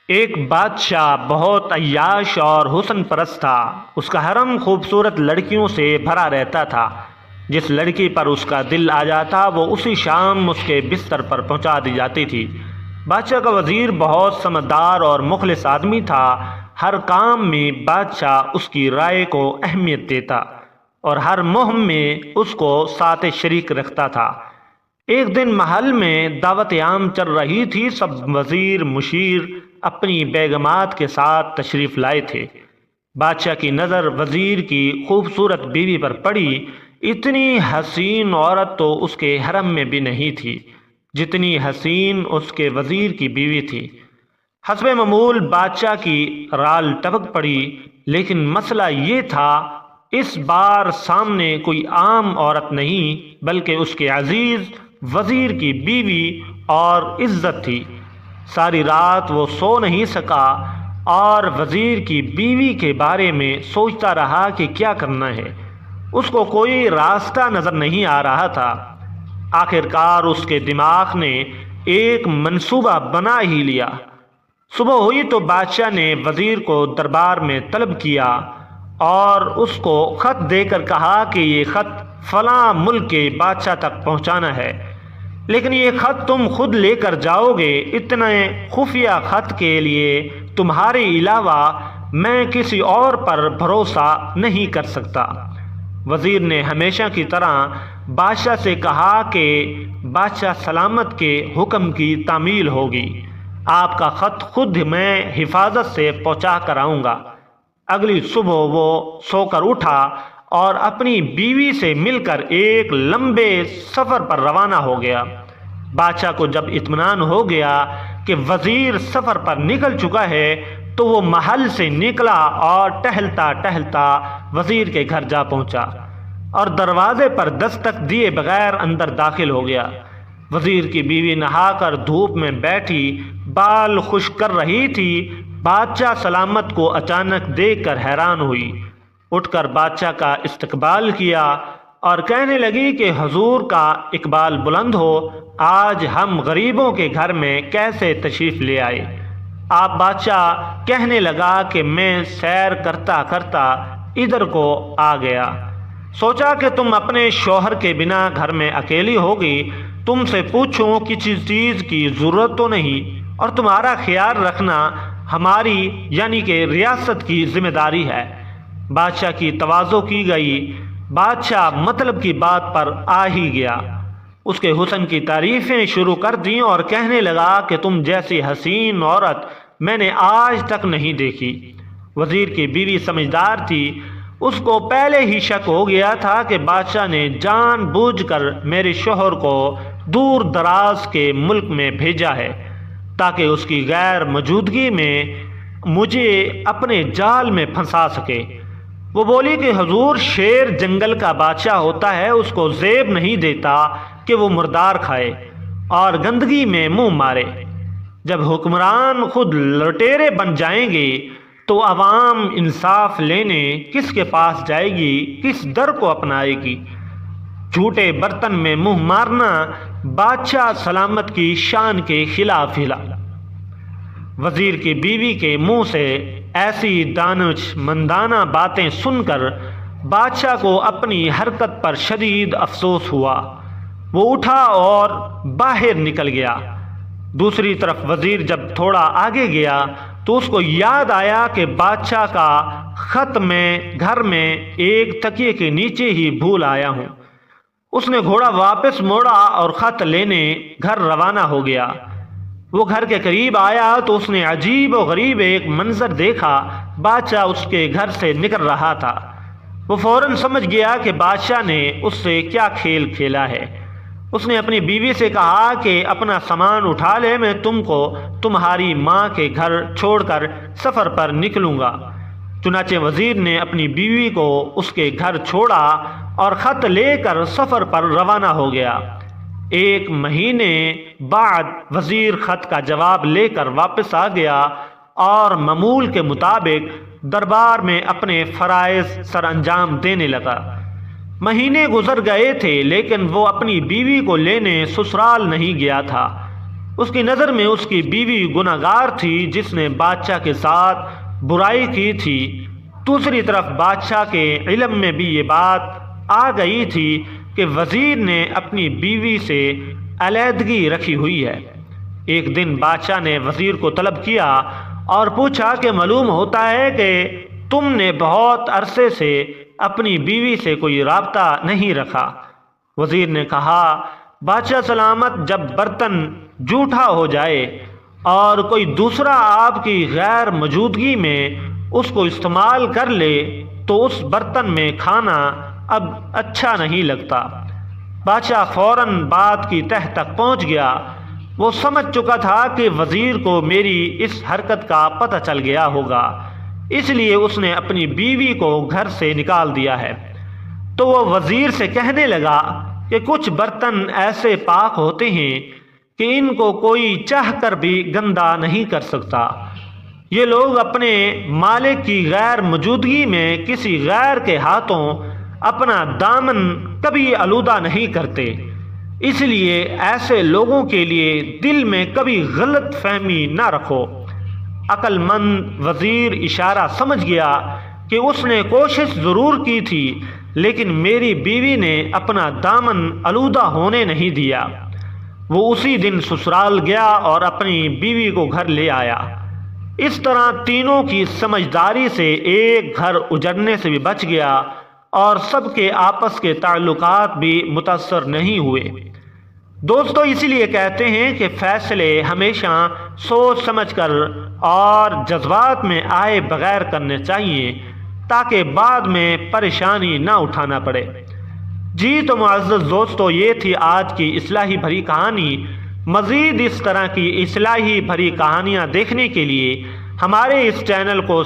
ایک بادشاہ بہت عیاش اور حسن پرست تھا۔ اس کا حرم خوبصورت لڑکیوں سے بھرا رہتا تھا۔ جس لڑکی پر اس کا دل آ جاتا وہ اسی شام اس کے بستر پر پہنچا دی جاتی تھی۔ بادشاہ کا وزیر بہت سمجھدار اور مخلص آدمی تھا۔ ہر کام میں بادشاہ اس کی رائے کو اہمیت دیتا اور ہر مہم میں اس کو ساتھ شریک رکھتا تھا۔ ایک دن محل میں دعوت عام چل رہی تھی۔ سب وزیر مشیر اپنی بیگمات کے ساتھ تشریف لائے تھے۔ بادشاہ کی نظر وزیر کی خوبصورت بیوی پر پڑی۔ اتنی حسین عورت تو اس کے حرم میں بھی نہیں تھی جتنی حسین اس کے وزیر کی بیوی تھی۔ حسب معمول بادشاہ کی رال ٹپک پڑی، لیکن مسئلہ یہ تھا اس بار سامنے کوئی عام عورت نہیں بلکہ اس کے عزیز وزیر کی بیوی اور عزت تھی۔ ساری رات وہ سو نہیں سکا اور وزیر کی بیوی کے بارے میں سوچتا رہا کہ کیا کرنا ہے۔ اس کو کوئی راستہ نظر نہیں آ رہا تھا۔ آخر کار اس کے دماغ نے ایک منصوبہ بنا ہی لیا۔ صبح ہوئی تو بادشاہ نے وزیر کو دربار میں طلب کیا اور اس کو خط دے کر کہا کہ یہ خط فلاں ملک کے بادشاہ تک پہنچانا ہے، لیکن یہ خط تم خود لے کر جاؤ گے۔ اتنے خفیہ خط کے لیے تمہارے علاوہ میں کسی اور پر بھروسہ نہیں کر سکتا۔ وزیر نے ہمیشہ کی طرح بادشاہ سے کہا کہ بادشاہ سلامت کے حکم کی تعمیل ہوگی۔ آپ کا خط خود میں حفاظت سے پہنچا کر آؤں گا۔ اگلی صبح وہ سو کر اٹھا اور اپنی بیوی سے مل کر ایک لمبے سفر پر روانہ ہو گیا۔ بادشاہ کو جب اطمینان ہو گیا کہ وزیر سفر پر نکل چکا ہے تو وہ محل سے نکلا اور ٹہلتا ٹہلتا وزیر کے گھر جا پہنچا اور دروازے پر دستک دیے بغیر اندر داخل ہو گیا۔ وزیر کی بیوی نہا کر دھوپ میں بیٹھی بال خشک کر رہی تھی۔ بادشاہ سلامت کو اچانک دیکھ کر حیران ہوئی۔ اٹھ کر بادشاہ کا استقبال کیا اور کہنے لگی کہ حضور کا اقبال بلند ہو، آج ہم غریبوں کے گھر میں کیسے تشریف لے آئے؟ آپ بادشاہ کہنے لگا کہ میں سیر کرتا کرتا ادھر کو آ گیا، سوچا کہ تم اپنے شوہر کے بنا گھر میں اکیلی ہوگی، تم سے پوچھوں کسی چیز کی ضرورت تو نہیں، اور تمہارا خیال رکھنا ہماری یعنی کہ ریاست کی ذمہ داری ہے۔ بادشاہ کی تواضع کی گئی۔ بادشاہ مطلب کی بات پر آ ہی گیا، اس کے حسن کی تعریفیں شروع کر دیں اور کہنے لگا کہ تم جیسی حسین عورت میں نے آج تک نہیں دیکھی۔ وزیر کی بیوی سمجھدار تھی، اس کو پہلے ہی شک ہو گیا تھا کہ بادشاہ نے جان بوجھ کر میرے شوہر کو دور دراز کے ملک میں بھیجا ہے تاکہ اس کی غیر موجودگی میں مجھے اپنے جال میں پھنسا سکے۔ وہ بولی کہ حضور، شیر جنگل کا بادشاہ ہوتا ہے، اس کو زیب نہیں دیتا کہ وہ مردار کھائے اور گندگی میں منہ مارے۔ جب حکمران خود لٹیرے بن جائیں گے تو عوام انصاف لینے کس کے پاس جائے گی، کس در کو اپنائے گی؟ جھوٹے برتن میں منہ مارنا بادشاہ سلامت کی شان کے خلاف ہلا۔ وزیر کی بیوی کے منہ سے ایسی دانش مندانہ باتیں سن کر بادشاہ کو اپنی حرکت پر شدید افسوس ہوا۔ وہ اٹھا اور باہر نکل گیا۔ دوسری طرف وزیر جب تھوڑا آگے گیا تو اس کو یاد آیا کہ بادشاہ کا خط میں گھر میں ایک تکیے کے نیچے ہی بھول آیا ہوں۔ اس نے گھوڑا واپس موڑا اور خط لینے گھر روانہ ہو گیا۔ وہ گھر کے قریب آیا تو اس نے عجیب و غریب ایک منظر دیکھا۔ بادشاہ اس کے گھر سے نکل رہا تھا۔ وہ فوراً سمجھ گیا کہ بادشاہ نے اس سے کیا کھیل کھیلا ہے۔ اس نے اپنی بیوی سے کہا کہ اپنا سامان اٹھا لے، میں تم کو تمہاری ماں کے گھر چھوڑ کر سفر پر نکلوں گا۔ چنانچہ وزیر نے اپنی بیوی کو اس کے گھر چھوڑا اور خط لے کر سفر پر روانہ ہو گیا۔ ایک مہینے بعد وزیر خط کا جواب لے کر واپس آ گیا اور معمول کے مطابق دربار میں اپنے فرائض سر انجام دینے لگا۔ مہینے گزر گئے تھے لیکن وہ اپنی بیوی کو لینے سسرال نہیں گیا تھا۔ اس کی نظر میں اس کی بیوی گناہگار تھی جس نے بادشاہ کے ساتھ برائی کی تھی۔ دوسری طرف بادشاہ کے علم میں بھی یہ بات آ گئی تھی کہ وزیر نے اپنی بیوی سے علیحدگی رکھی ہوئی ہے۔ ایک دن بادشاہ نے وزیر کو طلب کیا اور پوچھا کہ معلوم ہوتا ہے کہ تم نے بہت عرصے سے اپنی بیوی سے کوئی رابطہ نہیں رکھا۔ وزیر نے کہا، بادشاہ سلامت، جب برتن جھوٹا ہو جائے اور کوئی دوسرا آپ کی غیر موجودگی میں اس کو استعمال کر لے تو اس برتن میں کھانا اب اچھا نہیں لگتا۔ بادشاہ فوراً بات کی تہ تک پہنچ گیا۔ وہ سمجھ چکا تھا کہ وزیر کو میری اس حرکت کا پتہ چل گیا ہوگا، اس لیے اس نے اپنی بیوی کو گھر سے نکال دیا ہے۔ تو وہ وزیر سے کہنے لگا کہ کچھ برتن ایسے پاک ہوتے ہیں کہ ان کو کوئی چاہ کر بھی گندا نہیں کر سکتا۔ یہ لوگ اپنے مالک کی غیر موجودگی میں کسی غیر کے ہاتھوں اپنا دامن کبھی آلودہ نہیں کرتے، اس لیے ایسے لوگوں کے لیے دل میں کبھی غلط فہمی نہ رکھو۔ عقل مند وزیر اشارہ سمجھ گیا کہ اس نے کوشش ضرور کی تھی لیکن میری بیوی نے اپنا دامن آلودہ ہونے نہیں دیا۔ وہ اسی دن سسرال گیا اور اپنی بیوی کو گھر لے آیا۔ اس طرح تینوں کی سمجھداری سے ایک گھر اجڑنے سے بھی بچ گیا اور سب کے آپس کے تعلقات بھی متاثر نہیں ہوئے۔ دوستو، اسی لیے کہتے ہیں کہ فیصلے ہمیشہ سوچ سمجھ کر اور جذبات میں آئے بغیر کرنے چاہیے تاکہ بعد میں پریشانی نہ اٹھانا پڑے۔ جی تو معزز دوستو، یہ تھی آج کی اصلاحی بھری کہانی۔ مزید اس طرح کی اصلاحی بھری کہانیاں دیکھنے کے لیے ہمارے اس چینل کو